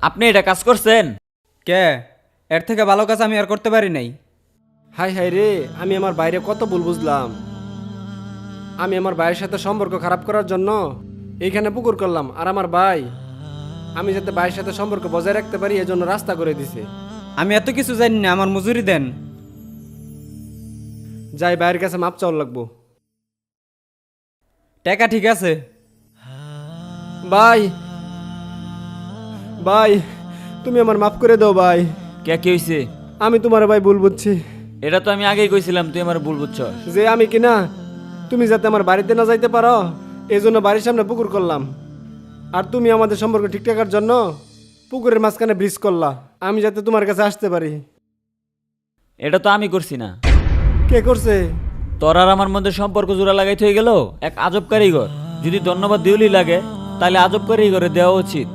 আপনি এটা কাজ করছেন? কে? এর থেকে ভালো কাজ আমি আর করতে পারি নাই। হাই হাই রে, আমি আমার বাইরে কত ভুল বুঝলাম। আমি আমার ভাইয়ের সাথে সম্পর্ক খারাপ করার জন্য এইখানে পুকুর করলাম, আর আমার ভাই আমি যাতে ভাইয়ের সাথে সম্পর্ক বজায় রাখতে পারি এজন্য রাস্তা করে দিছে। আমি এত কিছু জানি না, আমার মজুরি দেন। যাই ভাইয়ের কাছে মাপ চাওয়ার লাগবো। টাকা ঠিক আছে। ভাই, ভাই তুমি আমার মাফ করে দাও ভাই। কে কি হইছে? আমি তোমার ভাই ভুল বুঝছি। এটা তো আমি আগেই কইছিলাম তুই আমার ভুল বুঝছ। যে আমি কিনা তুমি যাতে আমার বাড়িতে না যাইতে পারো এই জন্য বাড়ির সামনে পুকুর করলাম, আর তুমি আমাদের সম্পর্ক ঠিক রাখার জন্য পুকুরের মাঝখানে ব্রিজ করলা আমি যাতে তোমার কাছে আসতে পারি। এটা তো আমি করছি না। কে করছে? তোর আর আমার মধ্যে সম্পর্ক জোড়া লাগাইতে হয়ে গেল এক আজব কারিগর। যদি ধন্যবাদ দিউলি লাগে তাহলে আজব কারিগরে দেওয়া উচিত।